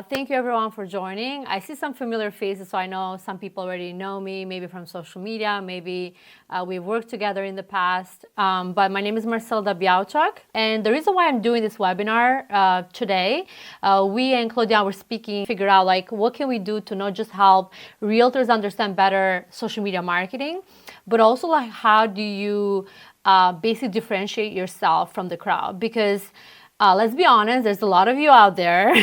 Thank you everyone for joining. I see some familiar faces, so I know some people already know me, maybe from social media, maybe we've worked together in the past. But my name is Marsilda Bialczak, and the reason why I'm doing this webinar today, we and Claudia were speaking, figure out like what can we do to not just help realtors understand better social media marketing, but also like how do you basically differentiate yourself from the crowd, because let's be honest, there's a lot of you out there.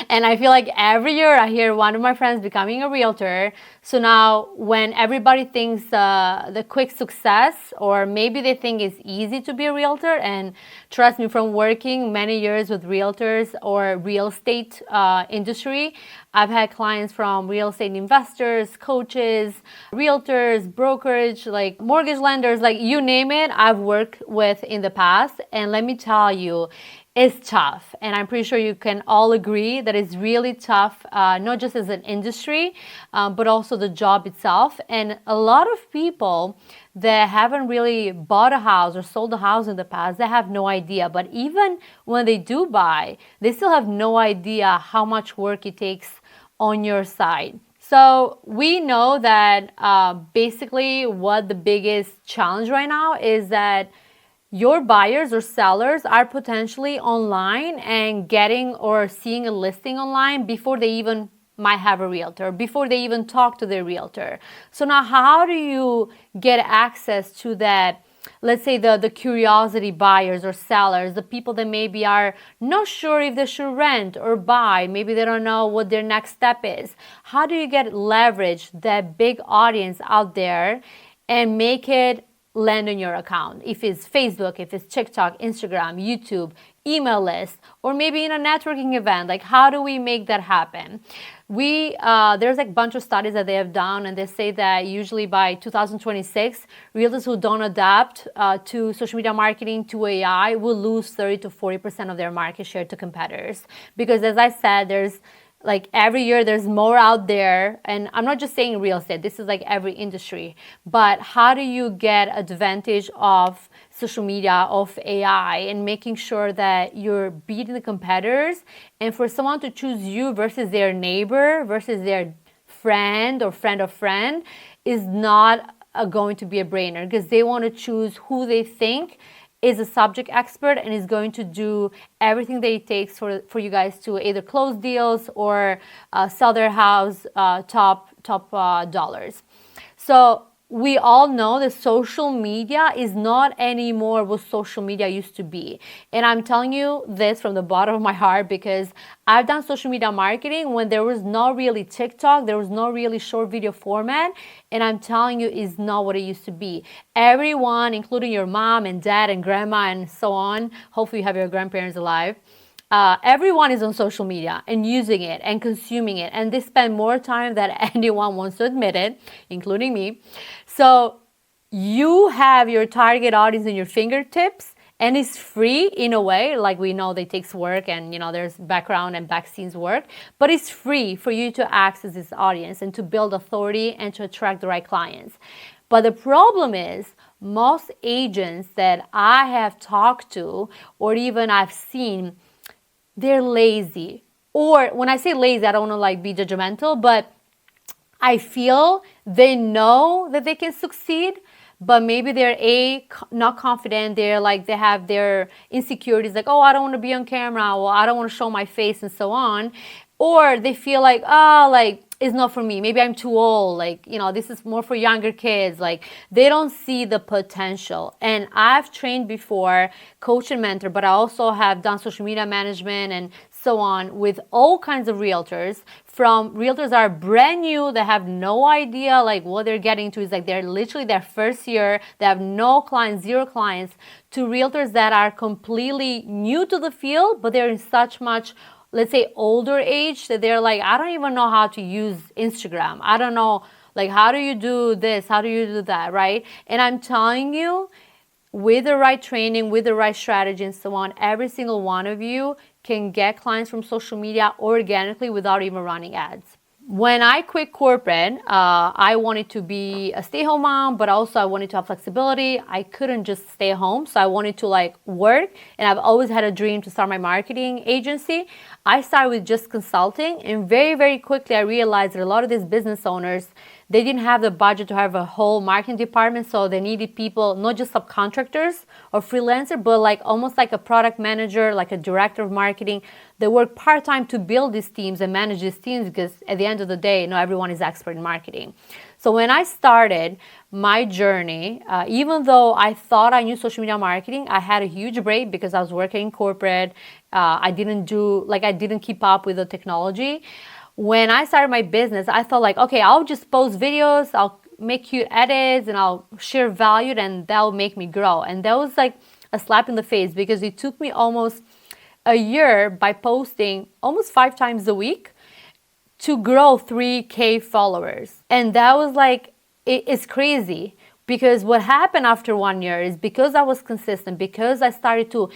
And I feel like every year I hear one of my friends becoming a realtor. So now when everybody thinks the quick success, or maybe they think it's easy to be a realtor, and trust me, from working many years with realtors or real estate industry, I've had clients from real estate investors, coaches, realtors, brokerage, like mortgage lenders, like you name it, I've worked with in the past. And let me tell you, it's tough. And I'm pretty sure you can all agree that it's really tough, not just as an industry, but also the job itself. And a lot of people that haven't really bought a house or sold a house in the past, they have no idea. But even when they do buy, they still have no idea how much work it takes on your side. So we know that basically what the biggest challenge right now is that your buyers or sellers are potentially online and getting or seeing a listing online before they even might have a realtor, before they even talk to their realtor. So now how do you get access to that? Let's say the curiosity buyers or sellers, the people that maybe are not sure if they should rent or buy, maybe they don't know what their next step is. How do you get leverage that big audience out there and make it land on your account? If it's Facebook, if it's TikTok, Instagram, YouTube, email list, or maybe in a networking event, like how do we make that happen? There's like a bunch of studies that they have done, and they say that usually by 2026, realtors who don't adapt to social media marketing, to AI, will lose 30 to 40% of their market share to competitors. Because as I said, there's like every year there's more out there, and I'm not just saying real estate, this is like every industry. But how do you get advantage of social media, of AI, and making sure that you're beating the competitors? And for someone to choose you versus their neighbor, versus their friend or friend of friend, is not going to be a brainer, because they want to choose who they think is a subject expert and is going to do everything that it takes for you guys to either close deals or sell their house top dollars. So we all know that social media is not anymore what social media used to be. And I'm telling you this from the bottom of my heart, because I've done social media marketing when there was not really TikTok, there was not really short video format. And I'm telling you, it's not what it used to be. Everyone, including your mom and dad and grandma and so on, hopefully you have your grandparents alive, everyone is on social media and using it and consuming it, and they spend more time than anyone wants to admit it, including me. So you have your target audience in your fingertips, and it's free in a way. Like we know that takes work, and there's background and back scenes work, but it's free for you to access this audience and to build authority and to attract the right clients. But the problem is, most agents that I have talked to, or even I've seen, they're lazy. Or when I say lazy, I don't want to like be judgmental, but I feel they know that they can succeed, but maybe they're not confident. They're like, they have their insecurities, like, oh, I don't want to be on camera, or I don't want to show my face, and so on. Or they feel like, oh, like, it's not for me. Maybe I'm too old. Like, this is more for younger kids. Like, they don't see the potential. And I've trained before, coach and mentor, but I also have done social media management and so on with all kinds of realtors. From realtors that are brand new, that have no idea like what they're getting to, is like they're literally their first year, they have no clients, zero clients, to realtors that are completely new to the field, but they're in such much, let's say, older age, that they're like, I don't even know how to use Instagram. I don't know, like, how do you do this? How do you do that, right? And I'm telling you, with the right training, with the right strategy and so on, every single one of you can get clients from social media organically without even running ads. When I quit corporate, I wanted to be a stay-home mom, but also I wanted to have flexibility. I couldn't just stay home, so I wanted to like work, and I've always had a dream to start my marketing agency. I started with just consulting, and very, very quickly I realized that a lot of these business owners, they didn't have the budget to have a whole marketing department, so they needed people, not just subcontractors or freelancer, but like almost like a product manager, like a director of marketing. They work part-time to build these teams and manage these teams, because at the end of the day, not everyone is expert in marketing. So when I started my journey, even though I thought I knew social media marketing, I had a huge break because I was working in corporate. I didn't keep up with the technology. When I started my business, I thought like, okay, I'll just post videos, I'll make cute edits, and I'll share value, and that'll make me grow. And that was like a slap in the face, because it took me almost a year by posting almost 5 times a week to grow 3K followers. And that was like, it's crazy. Because what happened after 1 year is, because I was consistent, because I started to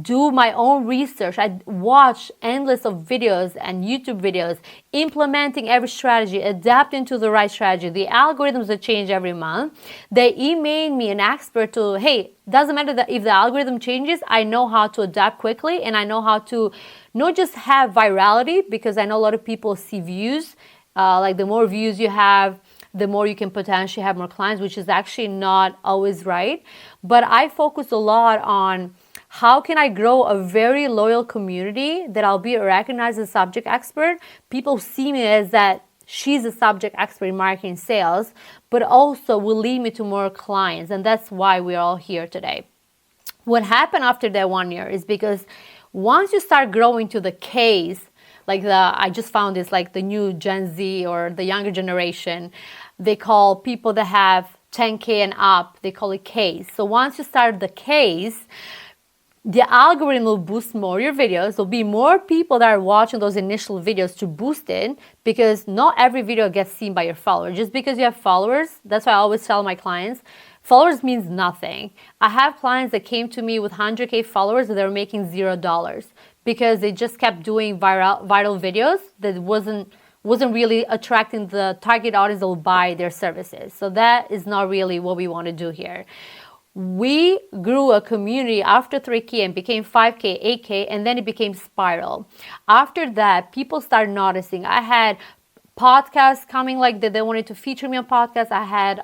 do my own research, I watched endless of videos and YouTube videos, implementing every strategy, adapting to the right strategy. The algorithms that change every month, they made me an expert to, hey, doesn't matter that if the algorithm changes, I know how to adapt quickly, and I know how to not just have virality, because I know a lot of people see views, like the more views you have, the more you can potentially have more clients, which is actually not always right. But I focus a lot on how can I grow a very loyal community that I'll be recognized as a subject expert. People see me as that she's a subject expert in marketing sales, but also will lead me to more clients. And that's why we're all here today. What happened after that 1 year is, because once you start growing to the Ks, I just found this, like the new Gen Z or the younger generation, they call people that have 10K and up, they call it Ks. So once you start the Ks, the algorithm will boost more your videos. There'll be more people that are watching those initial videos to boost it, because not every video gets seen by your followers. Just because you have followers, that's why I always tell my clients, followers means nothing. I have clients that came to me with 100K followers and they're making $0, because they just kept doing viral videos that wasn't really attracting the target audience that will buy their services. So that is not really what we want to do here. We grew a community after 3K and became 5K, 8K, and then it became spiral. After that, people started noticing. I had podcasts coming, like that they wanted to feature me on podcasts. I had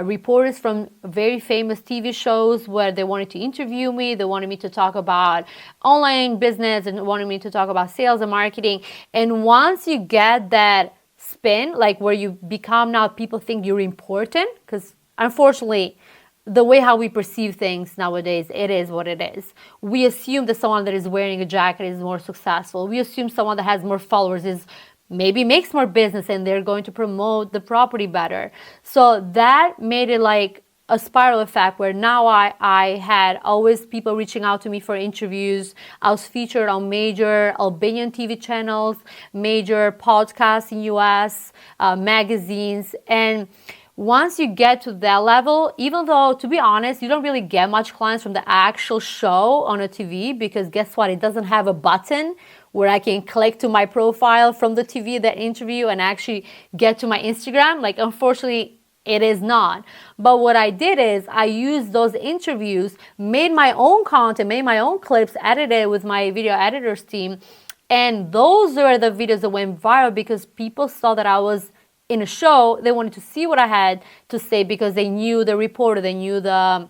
reporters from very famous TV shows where they wanted to interview me. They wanted me to talk about online business and wanted me to talk about sales and marketing. And once you get that spin, like where you become, now people think you're important, because unfortunately, the way how we perceive things nowadays, it is what it is. We assume that someone that is wearing a jacket is more successful. We assume someone that has more followers is maybe makes more business and they're going to promote the property better. So that made it like a spiral effect, where now I had always people reaching out to me for interviews. I was featured on major Albanian TV channels, major podcasts in US, magazines. And once you get to that level, even though, to be honest, you don't really get much clients from the actual show on a TV, because guess what? It doesn't have a button where I can click to my profile from the TV, that interview, and actually get to my Instagram. Like, unfortunately, it is not. But what I did is I used those interviews, made my own content, made my own clips, edited with my video editors team. And those were the videos that went viral, because people saw that I was in a show. They wanted to see what I had to say, because they knew the reporter, they knew the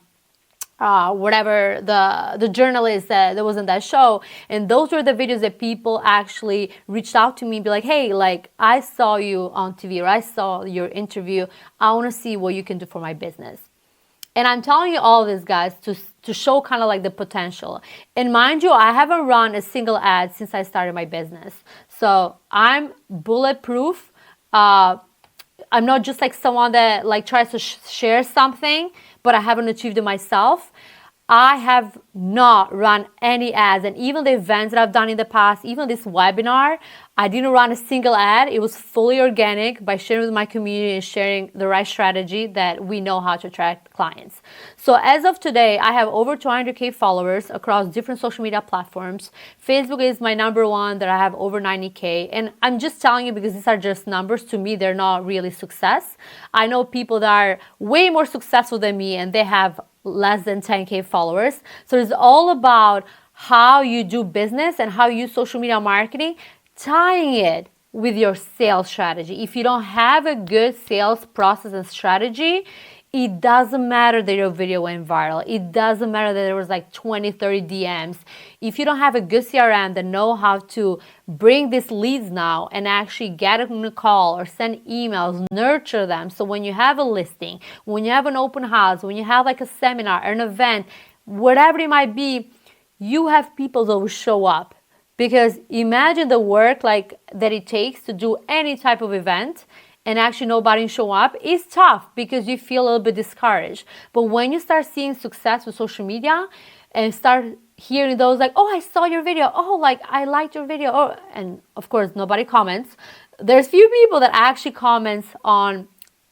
the journalist that was in that show. And those were the videos that people actually reached out to me and be like, hey, like, I saw you on TV, or I saw your interview. I want to see what you can do for my business. And I'm telling you all this, guys, to show kind of like the potential. And mind you, I haven't run a single ad since I started my business. So I'm bulletproof. I'm not just like someone that like tries to share something, but I haven't achieved it myself. I have not run any ads, and even the events that I've done in the past, even this webinar, I didn't run a single ad. It was fully organic by sharing with my community and sharing the right strategy that we know how to attract clients. So as of today, I have over 200K followers across different social media platforms. Facebook is my number one, that I have over 90K. And I'm just telling you because these are just numbers. To me, they're not really success. I know people that are way more successful than me and they have less than 10K followers. So it's all about how you do business and how you use social media marketing, tying it with your sales strategy. If you don't have a good sales process and strategy, it doesn't matter that your video went viral. It doesn't matter that there was like 20, 30 DMs. If you don't have a good CRM that know how to bring these leads now and actually get them on a call or send emails, nurture them. So when you have a listing, when you have an open house, when you have like a seminar, an event, whatever it might be, you have people that will show up. Because imagine the work like that it takes to do any type of event and actually nobody show up is tough because you feel a little bit discouraged. But when you start seeing success with social media and start hearing those like, oh, I saw your video, oh, like I liked your video, oh, and of course nobody comments. There's few people that actually comments on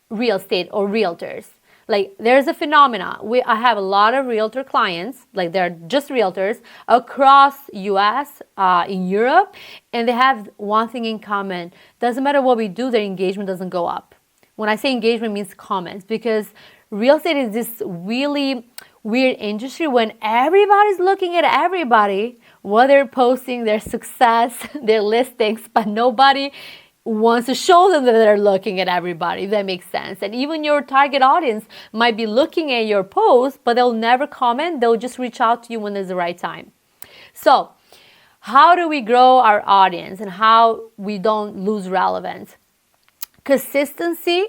real estate or realtors. Like there's a phenomena. I have a lot of realtor clients, like they're just realtors across US, in Europe, and they have one thing in common. Doesn't matter what we do, their engagement doesn't go up. When I say engagement, it means comments, because real estate is this really weird industry when everybody's looking at everybody, what they're posting, their success, their listings, but nobody wants to show them that they're looking at everybody, if that makes sense. And even your target audience might be looking at your post, but they'll never comment. They'll just reach out to you when there's the right time. So how do we grow our audience and how we don't lose relevance? Consistency,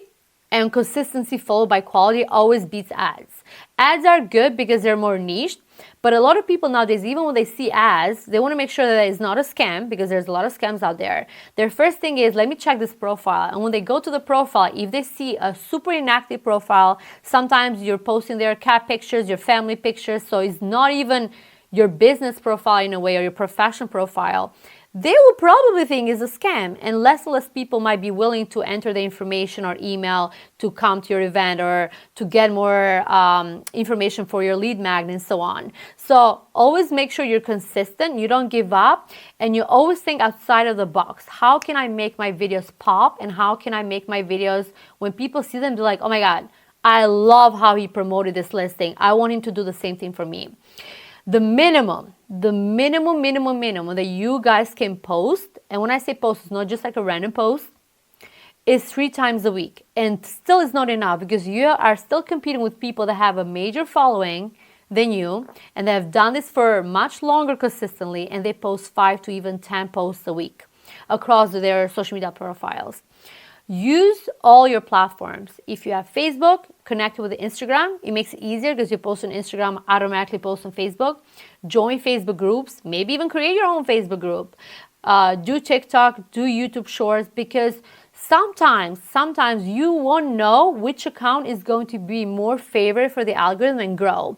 and consistency followed by quality always beats ads. Ads are good because they're more niche, but a lot of people nowadays, even when they see ads, they want to make sure that it's not a scam, because there's a lot of scams out there. Their first thing is, let me check this profile. And when they go to the profile, if they see a super inactive profile, sometimes you're posting their cat pictures, your family pictures, so it's not even your business profile in a way or your professional profile, they will probably think it's a scam, and less people might be willing to enter the information or email to come to your event or to get more information for your lead magnet and so on. So always make sure you're consistent, you don't give up, and you always think outside of the box. How can I make my videos pop, and how can I make my videos when people see them, they're like, oh my God, I love how he promoted this listing. I want him to do the same thing for me. The minimum that you guys can post, and when I say post, it's not just like a random post, is 3 times a week. And still is not enough, because you are still competing with people that have a major following than you, and they have done this for much longer consistently, and they post 5 to even 10 posts a week across their social media profiles. Use all your platforms. If you have Facebook, connect with Instagram. It makes it easier because you post on Instagram, automatically post on Facebook. Join Facebook groups, maybe even create your own Facebook group. Do TikTok, do YouTube Shorts, because sometimes you won't know which account is going to be more favored for the algorithm and grow.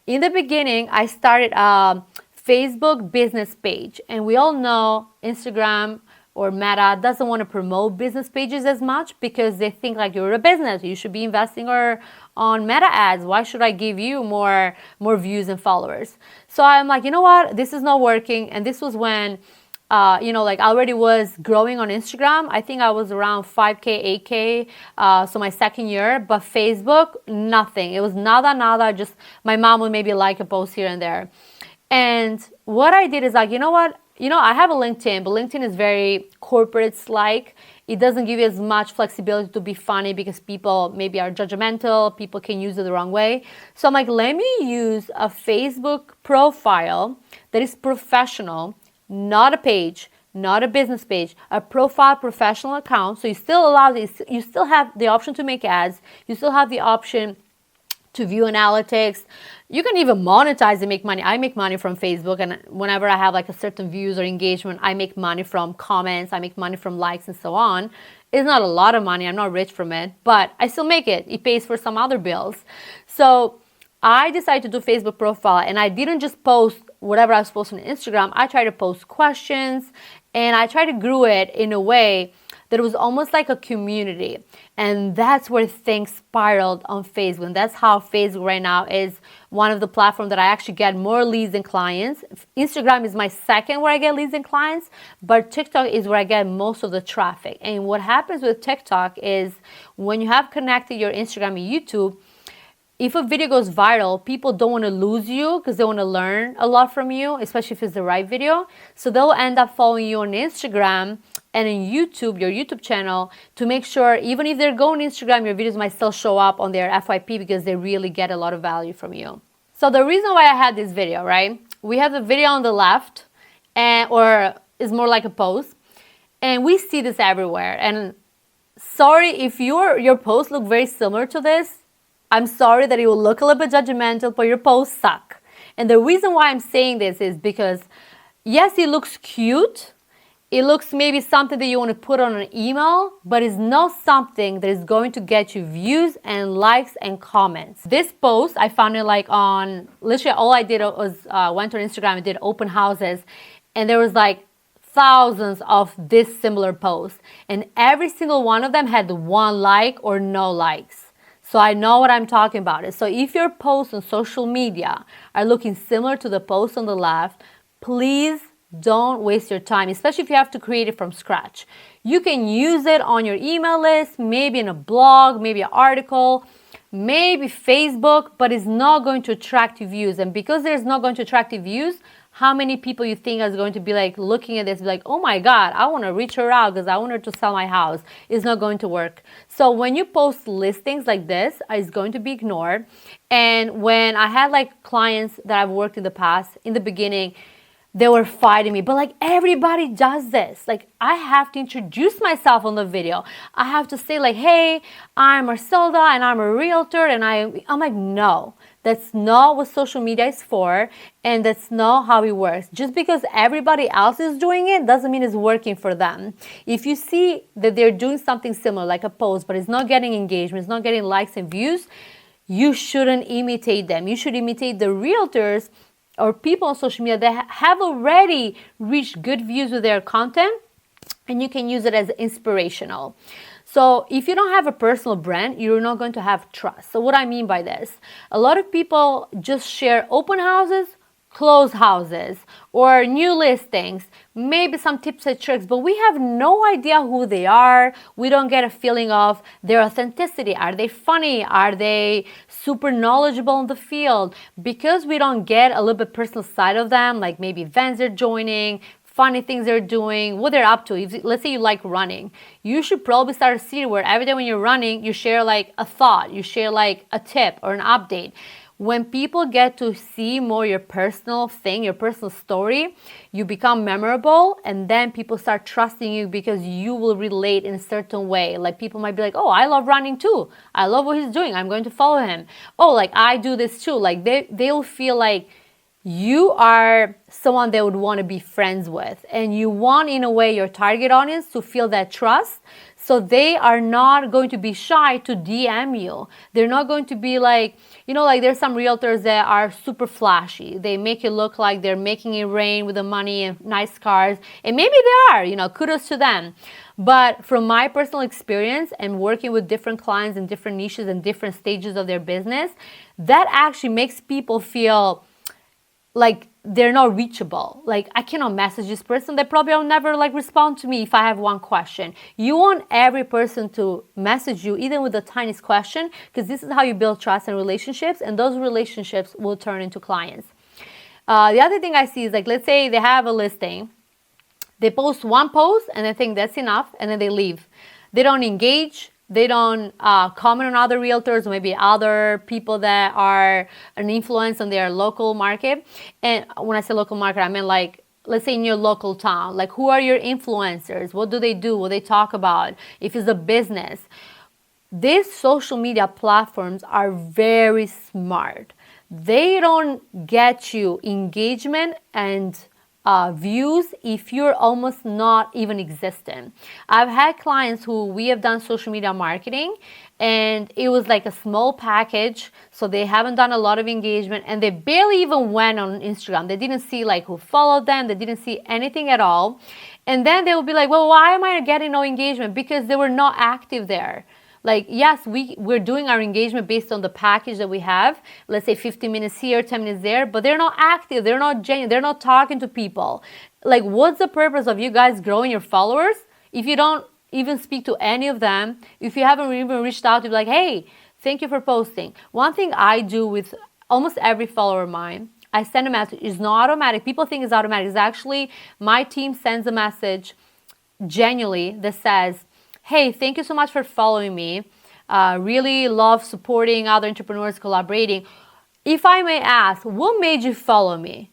In the beginning, I started a Facebook business page, and we all know Instagram or Meta doesn't want to promote business pages as much because they think like you're a business, you should be investing on Meta ads. Why should I give you more views and followers? So I'm like, you know what, this is not working. And this was when like I already was growing on Instagram. I think I was around 5K, 8K, so my second year. But Facebook, nothing. It was nada. Just my mom would maybe like a post here and there. And what I did is like, you know what? I have a LinkedIn, but LinkedIn is very corporate-like. It doesn't give you as much flexibility to be funny because people maybe are judgmental. People can use it the wrong way. So I'm like, let me use a Facebook profile that is professional, not a page, not a business page, a profile professional account. So you still have the option to make ads. You still have the option to view analytics. You can even monetize and make money. I make money from Facebook, and whenever I have like a certain views or engagement, I make money from comments, I make money from likes and so on. It's not a lot of money, I'm not rich from it, but I still make it. It pays for some other bills. So I decided to do Facebook profile, and I didn't just post whatever I was posting on Instagram. I tried to post questions, and I tried to grow it in a way that it was almost like a community. And that's where things spiraled on Facebook. And that's how Facebook right now is one of the platforms that I actually get more leads than clients. Instagram is my second where I get leads and clients, but TikTok is where I get most of the traffic. And what happens with TikTok is when you have connected your Instagram and YouTube, if a video goes viral, people don't want to lose you because they want to learn a lot from you, especially if it's the right video. So they'll end up following you on Instagram and in YouTube, your YouTube channel, to make sure even if they're going Instagram, your videos might still show up on their FYP because they really get a lot of value from you. So the reason why I had this video, right? We have the video on the left, or it's more like a post, and we see this everywhere. And sorry if your posts look very similar to this. I'm sorry that it will look a little bit judgmental, but your posts suck. And the reason why I'm saying this is because, yes, it looks cute. It looks maybe something that you want to put on an email, but it's not something that is going to get you views and likes and comments. This post, I found it like on, literally all I did was went on Instagram and did open houses, and there was like thousands of this similar posts. And every single one of them had 1 like or no likes. So I know what I'm talking about. So if your posts on social media are looking similar to the post on the left, please don't waste your time, especially if you have to create it from scratch. You can use it on your email list, maybe in a blog, maybe an article, maybe Facebook, but it's not going to attract you views. And because there's not going to attract you views, how many people you think is going to be like looking at this, like, oh my God, I want to reach her out because I want her to sell my house. It's not going to work. So when you post listings like this, it's going to be ignored. And when I had like clients that I've worked in the past, in the beginning, they were fighting me, but like everybody does this. Like I have to introduce myself on the video. I have to say like, hey, I'm Marsilda and I'm a realtor. And I'm like, no, that's not what social media is for. And that's not how it works. Just because everybody else is doing it doesn't mean it's working for them. If you see that they're doing something similar, like a post, but it's not getting engagement, it's not getting likes and views, you shouldn't imitate them. You should imitate the realtors or people on social media that have already reached good views with their content, and you can use it as inspirational. So if you don't have a personal brand, you're not going to have trust. So what I mean by this, a lot of people just share open houses, closed houses, or new listings, maybe some tips and tricks, but we have no idea who they are. We don't get a feeling of their authenticity. Are they funny? Are they super knowledgeable in the field? Because we don't get a little bit personal side of them, like maybe events they're joining, funny things they're doing, what they're up to. If, let's say you like running, you should probably start a series where every day when you're running, you share like a thought, you share like a tip or an update. When people get to see more your personal thing, your personal story, you become memorable, and then people start trusting you because you will relate in a certain way. Like people might be like, oh, I love running too. I love what he's doing. I'm going to follow him. Oh, like I do this too. Like they'll feel like you are someone they would want to be friends with, and you want in a way your target audience to feel that trust. So they are not going to be shy to DM you. They're not going to be like, you know, like there's some realtors that are super flashy. They make it look like they're making it rain with the money and nice cars. And maybe they are, you know, kudos to them. But from my personal experience and working with different clients in different niches and different stages of their business, that actually makes people feel like they're not reachable. Like I cannot message this person. They probably will never like respond to me if I have one question. You want every person to message you, even with the tiniest question, because this is how you build trust and relationships, and those relationships will turn into clients. The other thing I see is like, let's say they have a listing. They post one post and they think that's enough, and then they leave. They don't engage. They don't comment on other realtors, or maybe other people that are an influence on their local market. And when I say local market, I mean like, let's say in your local town, like who are your influencers? What do they do? What they talk about? If it's a business. These social media platforms are very smart. They don't get you engagement and views if you're almost not even existent. I've had clients who we have done social media marketing and it was like a small package, so they haven't done a lot of engagement and they barely even went on Instagram. They didn't see like who followed them, they didn't see anything at all. And then they will be like, well, why am I getting no engagement? Because they were not active there. Like, yes, we're doing our engagement based on the package that we have. Let's say 15 minutes here, 10 minutes there, but they're not active. They're not genuine. They're not talking to people. Like, what's the purpose of you guys growing your followers if you don't even speak to any of them? If you haven't even reached out to be like, hey, thank you for posting. One thing I do with almost every follower of mine, I send a message. It's not automatic. People think it's automatic. It's actually my team sends a message genuinely that says, hey, thank you so much for following me. Really love supporting other entrepreneurs, collaborating. If I may ask, what made you follow me?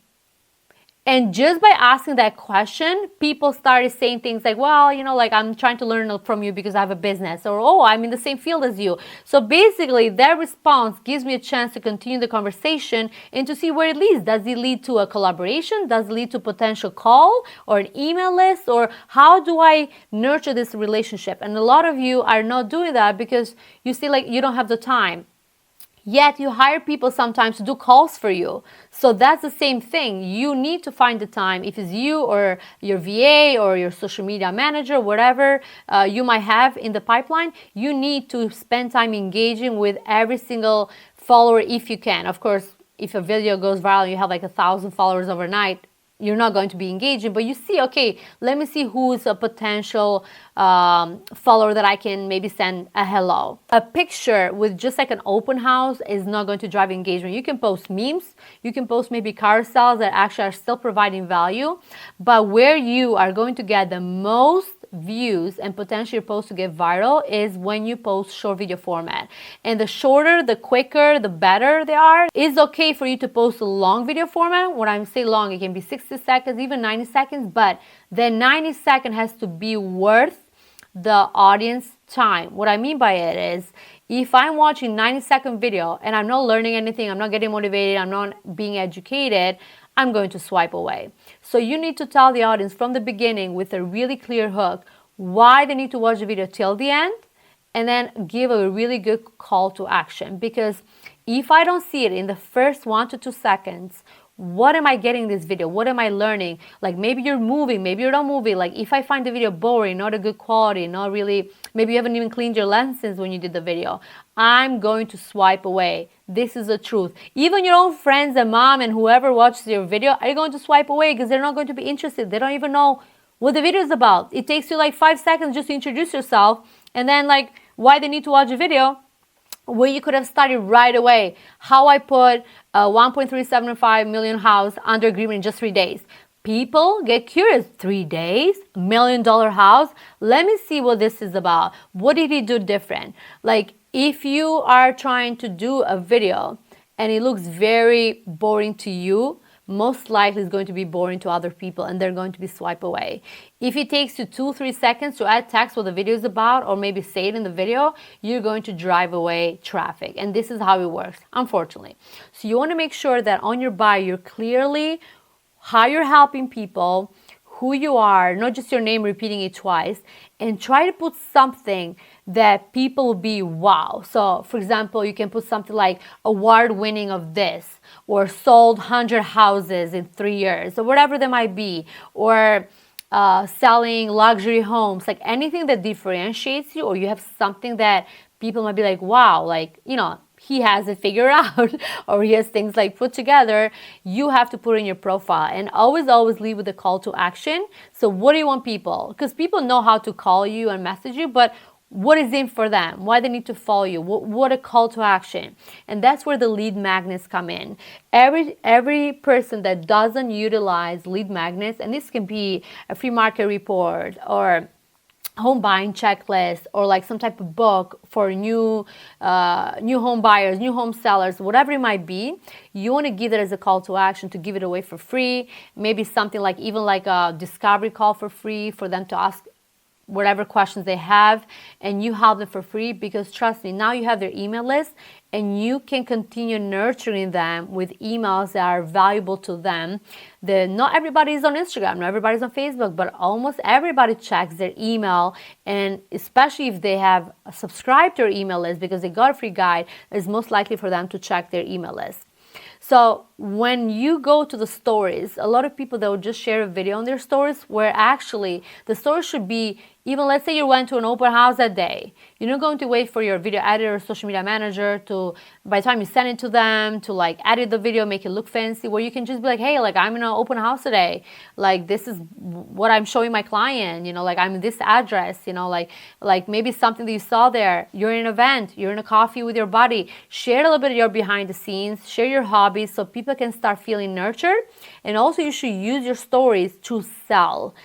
And just by asking that question, people started saying things like, well, like I'm trying to learn from you because I have a business, or, oh, I'm in the same field as you. So basically their response gives me a chance to continue the conversation and to see where it leads. Does it lead to a collaboration? Does it lead to a potential call or an email list? Or how do I nurture this relationship? And a lot of you are not doing that because you see like you don't have the time. Yet you hire people sometimes to do calls for you. So that's the same thing. You need to find the time. If it's you or your VA or your social media manager, whatever you might have in the pipeline, you need to spend time engaging with every single follower if you can. Of course, if a video goes viral and you have like 1,000 followers overnight, you're not going to be engaging, but you see, okay, let me see who's a potential follower that I can maybe send a hello. A picture with just like an open house is not going to drive engagement. You can post memes, you can post maybe carousels that actually are still providing value, but where you are going to get the most views and potentially your post to get viral is when you post short video format. And the shorter, the quicker, the better they are. It's okay for you to post a long video format. When I say long, it can be 60 seconds, even 90 seconds, but the 90 second has to be worth the audience time. What I mean by it is, if I'm watching 90-second video and I'm not learning anything, I'm not getting motivated, I'm not being educated, I'm going to swipe away. So you need to tell the audience from the beginning with a really clear hook why they need to watch the video till the end, and then give a really good call to action. Because if I don't see it in the first 1 to 2 seconds, what am I getting in this video? What am I learning? Like maybe you're moving, maybe you're not moving. Like if I find the video boring, not a good quality, not really, maybe you haven't even cleaned your lenses when you did the video, I'm going to swipe away. This is the truth. Even your own friends and mom and whoever watches your video are going to swipe away because they're not going to be interested. They don't even know what the video is about. It takes you like 5 seconds just to introduce yourself, and then like why they need to watch a video where you could have started right away. How I put a 1.375 million house under agreement in just 3 days. People get curious. 3 days, $1 million house. Let me see what this is about. What did he do different? Like if you are trying to do a video and it looks very boring to you, most likely it's going to be boring to other people and they're going to be swipe away. If it takes you 2-3 seconds to add text what the video is about, or maybe say it in the video, you're going to drive away traffic. And this is how it works, unfortunately. So you want to make sure that on your bio, you're clearly how you're helping people, who you are, not just your name repeating it twice, and try to put something that people will be wow. So for example, you can put something like award winning of this, or sold 100 houses in 3 years, or whatever they might be, or selling luxury homes, like anything that differentiates you, or you have something that people might be like, wow, like, he has it figured out, or he has things like put together. You have to put in your profile, and always lead with a call to action. So what do you want people? Because people know how to call you and message you, but what is in for them? Why they need to follow you? What a call to action. And that's where the lead magnets come in. Every person that doesn't utilize lead magnets, and this can be a free market report or home buying checklist, or like some type of book for new home buyers, new home sellers, whatever it might be, you want to give it as a call to action, to give it away for free. Maybe something like even like a discovery call for free for them to ask whatever questions they have, and you help them for free, because trust me, now you have their email list and you can continue nurturing them with emails that are valuable to them. Not everybody is on Instagram, not everybody's on Facebook, but almost everybody checks their email, and especially if they have subscribed to your email list because they got a free guide, it's most likely for them to check their email list. So when you go to the stories, a lot of people, they will just share a video on their stories, where actually the story should be, even let's say you went to an open house that day, you're not going to wait for your video editor or social media manager to, by the time you send it to them, to like edit the video, make it look fancy, where you can just be like, hey, like I'm in an open house today, like this is what I'm showing my client, you know, like I'm in this address, you know, like maybe something that you saw there, you're in an event, you're in a coffee with your buddy, share a little bit of your behind the scenes, share your hobbies so people can start feeling nurtured. And also you should use your stories to sell.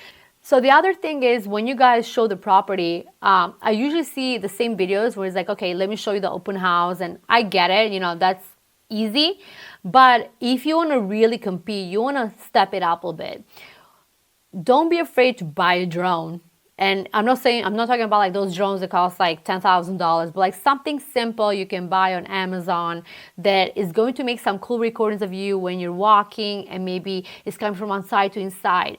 So the other thing is, when you guys show the property, I usually see the same videos where it's like, okay, let me show you the open house, and I get it, you know, that's easy. But if you want to really compete, you want to step it up a little bit. Don't be afraid to buy a drone. And I'm not talking about like those drones that cost like $10,000, but like something simple you can buy on Amazon that is going to make some cool recordings of you when you're walking, and maybe it's coming from outside to inside.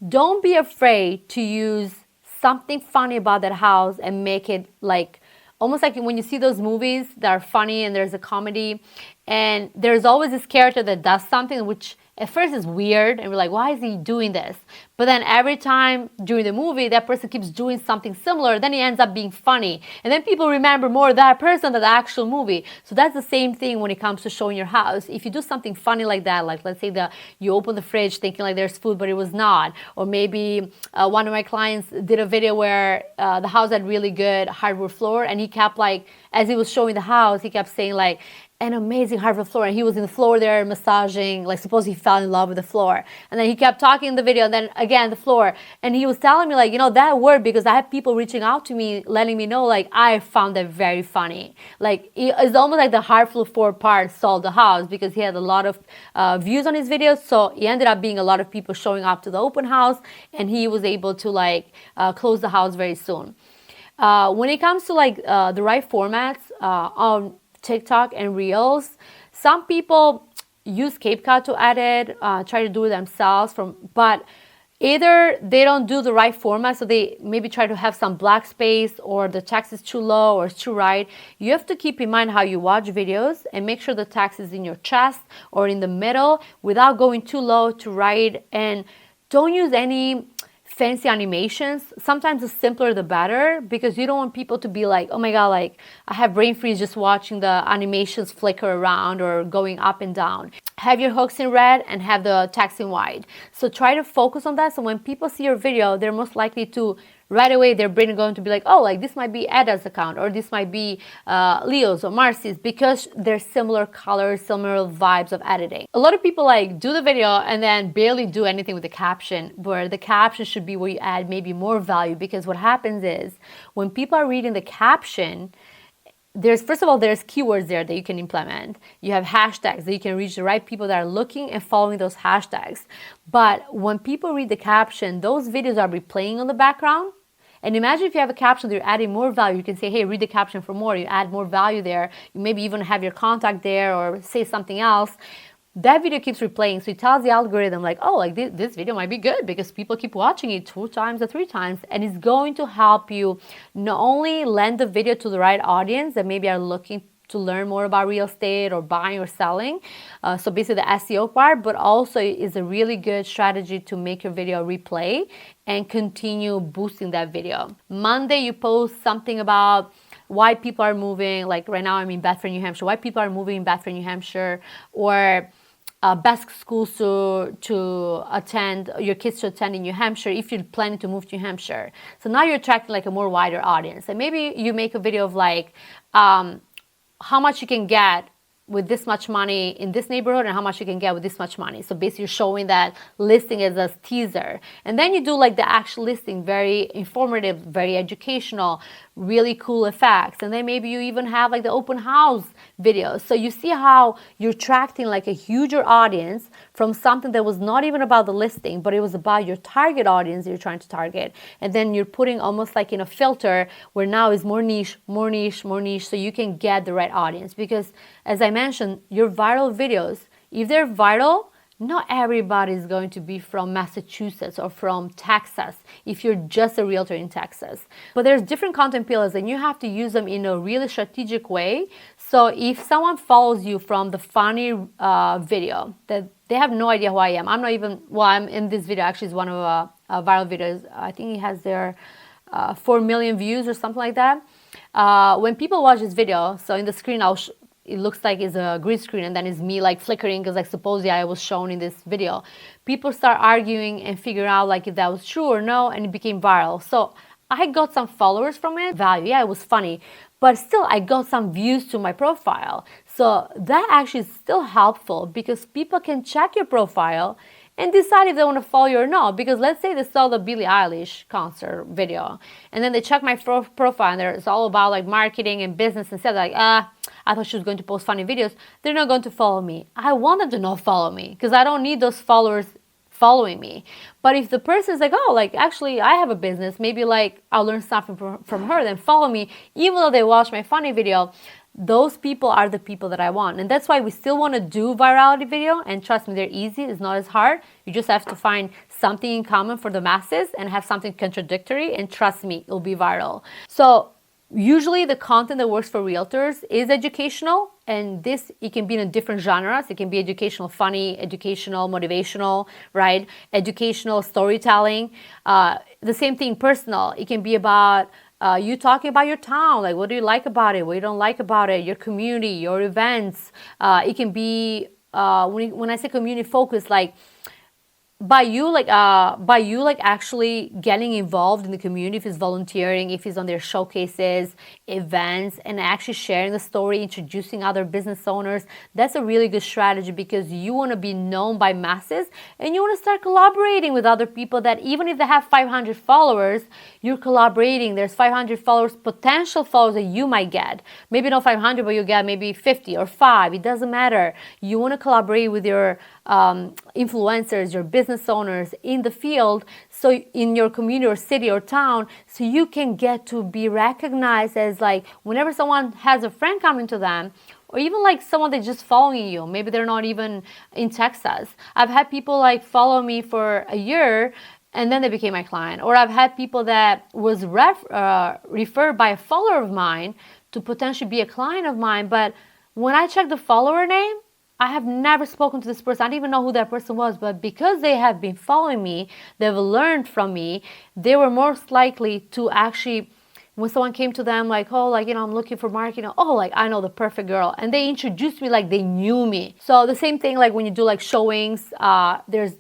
Don't be afraid to use something funny about that house and make it like, almost like when you see those movies that are funny and there's a comedy, and there's always this character that does something which at first is weird, and we're like, why is he doing this? But then every time during the movie, that person keeps doing something similar, then it ends up being funny. And then people remember more that person than the actual movie. So that's the same thing when it comes to showing your house. If you do something funny like that, like let's say you open the fridge thinking like there's food, but it was not. Or maybe one of my clients did a video where the house had really good hardwood floor, and he kept like, as he was showing the house, he kept saying like, an amazing hardwood floor, and he was in the floor there massaging, like suppose he fell in love with the floor, and then he kept talking in the video, and then again the floor, and he was telling me like, you know, that word, because I have people reaching out to me letting me know like I found that very funny. Like it's almost like the hardwood floor part sold the house, because he had a lot of views on his videos, so he ended up being a lot of people showing up to the open house, and he was able to like close the house very soon. When it comes to like the right formats on TikTok and Reels, some people use CapCut to edit, try to do it themselves, but either they don't do the right format, so they maybe try to have some black space, or the text is too low or it's too right. You have to keep in mind how you watch videos and make sure the text is in your chest or in the middle without going too low, too right, and don't use any fancy animations. Sometimes the simpler the better, because you don't want people to be like, oh my god, like I have brain freeze just watching the animations flicker around or going up and down. Have your hooks in red and have the text in white. So try to focus on that, so when people see your video, they're most likely to right away, their brain is going to be like, oh, like this might be Edda's account, or this might be Leo's or Marcy's, because they're similar colors, similar vibes of editing. A lot of people like do the video and then barely do anything with the caption, where the caption should be where you add maybe more value, because what happens is when people are reading the caption, first of all, there's keywords there that you can implement. You have hashtags that you can reach the right people that are looking and following those hashtags. But when people read the caption, those videos are replaying on the background. And imagine if you have a caption that you're adding more value. You can say, hey, read the caption for more. You add more value there. You maybe even have your contact there or say something else. That video keeps replaying, so it tells the algorithm like, oh, like this video might be good because people keep watching it 2 times or 3 times, and it's going to help you not only lend the video to the right audience that maybe are looking to learn more about real estate or buying or selling, so basically the SEO part, but also is a really good strategy to make your video replay and continue boosting that video. Monday, you post something about why people are moving, like right now I'm in Bedford, New Hampshire, why people are moving in Bedford, New Hampshire, or best schools to attend, your kids to attend in New Hampshire if you're planning to move to New Hampshire. So now you're attracting like a more wider audience. And maybe you make a video of like how much you can get with this much money in this neighborhood and how much you can get with this much money. So basically you're showing that listing as a teaser. And then you do like the actual listing, very informative, very educational, really cool effects. And then maybe you even have like the open house videos. So you see how you're attracting like a huger audience from something that was not even about the listing, but it was about your target audience that you're trying to target. And then you're putting almost like in a filter where now is more niche, more niche, more niche, so you can get the right audience. Because as I mentioned, your viral videos, if they're viral, not everybody is going to be from Massachusetts or from Texas if you're just a realtor in Texas. But there's different content pillars and you have to use them in a really strategic way. So if someone follows you from the funny video, that they have no idea who I am. I'm not even, well, I'm in this video, actually it's one of viral videos. I think it has their 4 million views or something like that. When people watch this video, so in the screen it looks like it's a green screen and then it's me like flickering because like supposedly I was shown in this video. People start arguing and figure out like if that was true or no, and it became viral. So I got some followers from it. Value, yeah, it was funny, but still I got some views to my profile. So that actually is still helpful because people can check your profile and decide if they want to follow you or not. Because let's say they saw the Billie Eilish concert video and then they check my profile and it's all about like marketing and business and said like, I thought she was going to post funny videos. They're not going to follow me. I want them to not follow me because I don't need those followers following me. But if the person is like, oh, like actually I have a business, maybe like I'll learn something from her, then follow me, even though they watch my funny video. Those people are the people that I want. And that's why we still want to do virality video. And trust me, they're easy. It's not as hard. You just have to find something in common for the masses and have something contradictory. And trust me, it'll be viral. So usually the content that works for realtors is educational. And it can be in different genres. It can be educational, funny, educational, motivational, right? Educational storytelling. The same thing, personal. It can be about you talking about your town, like what do you like about it, what you don't like about it, your community, your events. It can be when I say community focus, like by you actually getting involved in the community, if it's volunteering, if it's on their showcases, events, and actually sharing the story, introducing other business owners. That's a really good strategy because you want to be known by masses and you want to start collaborating with other people that even if they have 500 followers, you're collaborating. There's 500 followers, potential followers that you might get. Maybe not 500, but you get maybe 50 or 5. It doesn't matter. You want to collaborate with your influencers, your business owners in the field, so in your community or city or town, so you can get to be recognized as like whenever someone has a friend coming to them, or even like someone that's just following you, maybe they're not even in Texas. I've had people like follow me for a year and then they became my client. Or I've had people that was referred by a follower of mine to potentially be a client of mine, but when I check the follower name, I have never spoken to this person. I didn't even know who that person was, but because they have been following me, they've learned from me, they were most likely to actually, when someone came to them like, oh, like, I'm looking for marketing, oh, like, I know the perfect girl. And they introduced me like they knew me. So the same thing, like when you do like showings, there's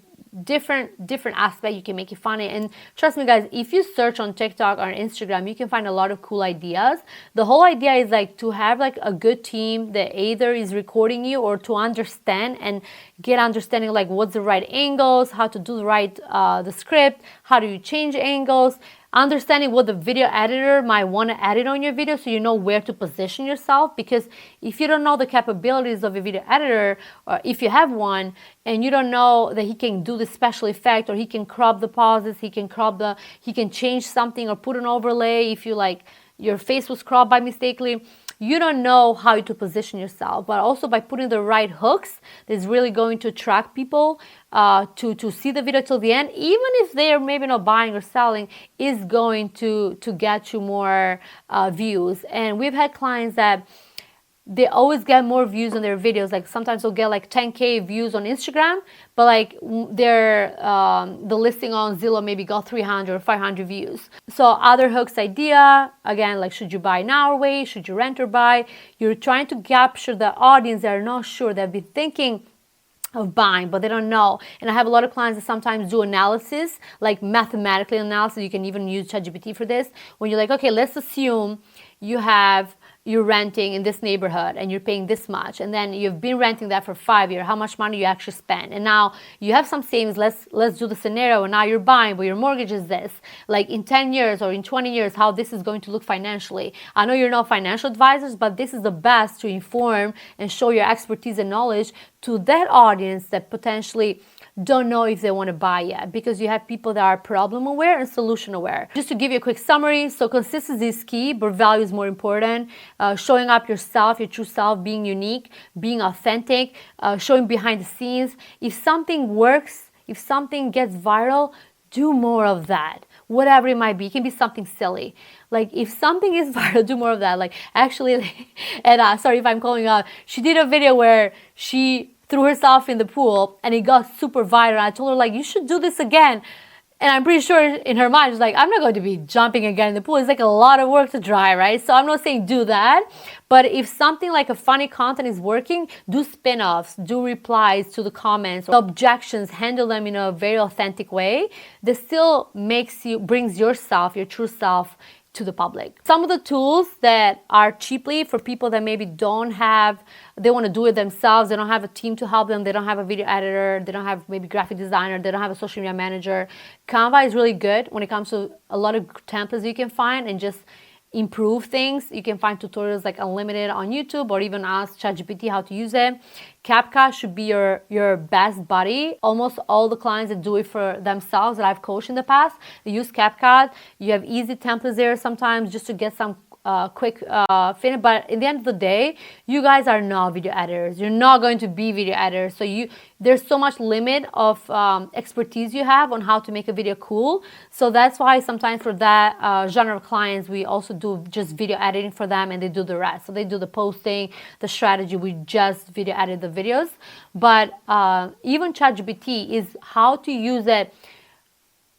different aspect. You can make it funny, and trust me guys, if you search on TikTok or Instagram, you can find a lot of cool ideas. The whole idea is like to have like a good team that either is recording you or to understand and get understanding like what's the right angles, how to do the right the script, how do you change angles, understanding what the video editor might want to edit on your video so you know where to position yourself. Because if you don't know the capabilities of a video editor, or if you have one and you don't know that he can do the special effect, or he can crop the pauses, he can change something or put an overlay if you like your face was cropped by mistakenly, you don't know how to position yourself. But also by putting the right hooks, that's really going to attract people to see the video till the end, even if they're maybe not buying or selling, is going to get you more views. And we've had clients that they always get more views on their videos. Like sometimes they'll get like 10K views on Instagram, but like their the listing on Zillow maybe got 300 or 500 views. So other hooks idea, again, like should you buy now or wait? Should you rent or buy? You're trying to capture the audience that are not sure, they've been thinking of buying, but they don't know. And I have a lot of clients that sometimes do analysis, like mathematical analysis. You can even use ChatGPT for this. When you're like, okay, let's assume you have you're renting in this neighborhood and you're paying this much, and then you've been renting that for 5 years, how much money you actually spend, and now you have some savings. Let's do the scenario, and now you're buying, but your mortgage is this. Like in 10 years or in 20 years, how this is going to look financially. I know you're not financial advisors, but this is the best to inform and show your expertise and knowledge to that audience that potentially don't know if they want to buy yet, because you have people that are problem aware and solution aware. Just to give you a quick summary, so consistency is key, but value is more important. Showing up yourself, your true self, being unique, being authentic, showing behind the scenes. If something works, if something gets viral, do more of that. Whatever it might be, it can be something silly. Like if something is viral, do more of that. Like actually, and sorry if I'm calling out, she did a video where she threw herself in the pool and it got super viral. I told her, like, you should do this again. And I'm pretty sure in her mind, she's like, I'm not going to be jumping again in the pool. It's like a lot of work to dry, right? So I'm not saying do that. But if something like a funny content is working, do spin-offs, do replies to the comments, objections, handle them in a very authentic way that still brings yourself, your true self, to the public. Some of the tools that are cheaply for people that maybe they want to do it themselves, they don't have a team to help them, they don't have a video editor, they don't have maybe graphic designer, they don't have a social media manager. Canva is really good when it comes to a lot of templates you can find and just improve things. You can find tutorials like unlimited on YouTube, or even ask ChatGPT how to use it. CapCut should be your best buddy. Almost all the clients that do it for themselves that I've coached in the past, they use CapCut. You have easy templates there sometimes just to get some quick finish. But in the end of the day, you guys are not video editors. You're not going to be video editors. So there's so much limit of expertise you have on how to make a video cool. So that's why sometimes for that genre of clients, we also do just video editing for them, and they do the rest. So they do the posting, the strategy. We just video edit the videos. But even ChatGPT is how to use it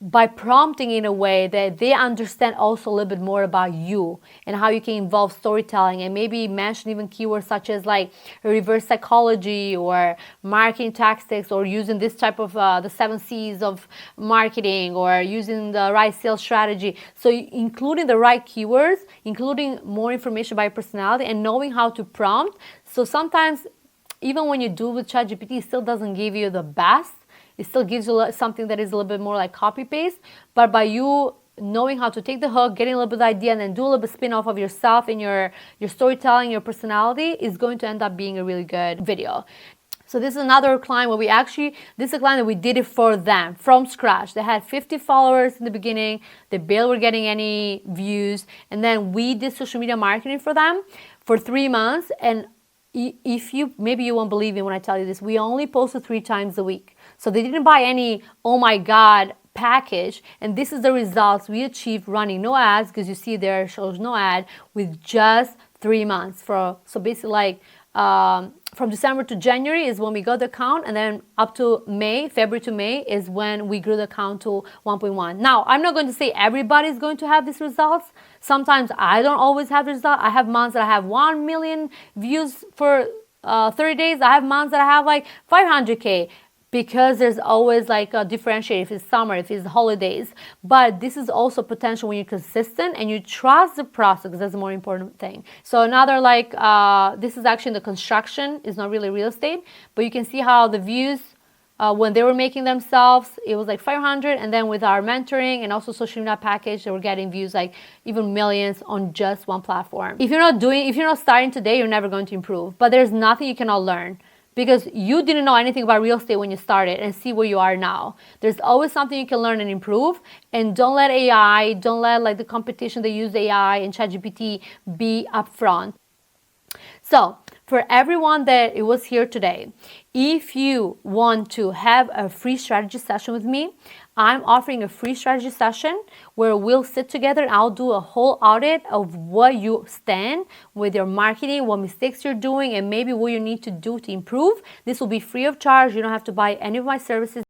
by prompting in a way that they understand also a little bit more about you and how you can involve storytelling, and maybe mention even keywords such as like reverse psychology or marketing tactics, or using this type of the 7 C's of marketing, or using the right sales strategy. So including the right keywords, including more information about your personality, and knowing how to prompt. So sometimes even when you do with ChatGPT, it still doesn't give you the best. It still gives you something that is a little bit more like copy-paste, but by you knowing how to take the hook, getting a little bit of idea, and then do a little bit spin-off of yourself and your storytelling, your personality, is going to end up being a really good video. So this is another client where this is a client that we did it for them from scratch. They had 50 followers in the beginning. They barely were getting any views. And then we did social media marketing for them for 3 months. And maybe you won't believe me when I tell you this, we only posted 3 times a week. So they didn't buy any, oh my God, package. And this is the results we achieved running no ads, because you see there shows no ad, with just 3 months. So basically like from December to January is when we got the account, and then up to February to May is when we grew the account to 1.1. Now, I'm not going to say everybody's going to have these results. Sometimes I don't always have the result. I have months that I have 1 million views for 30 days. I have months that I have like 500K. Because there's always like a differentiate if it's summer, if it's holidays. But this is also potential when you're consistent and you trust the process, because that's the more important thing. So another like, this is actually in the construction, it's not really real estate, but you can see how the views, when they were making themselves, it was like 500, and then with our mentoring and also social media package, they were getting views like even millions on just one platform. If you're not starting today, you're never going to improve. But there's nothing you cannot learn, because you didn't know anything about real estate when you started, and see where you are now. There's always something you can learn and improve, and don't let like the competition that use AI and ChatGPT be upfront. So for everyone that it was here today, if you want to have a free strategy session with me, I'm offering a free strategy session where we'll sit together and I'll do a whole audit of what you stand with your marketing, what mistakes you're doing, and maybe what you need to do to improve. This will be free of charge. You don't have to buy any of my services.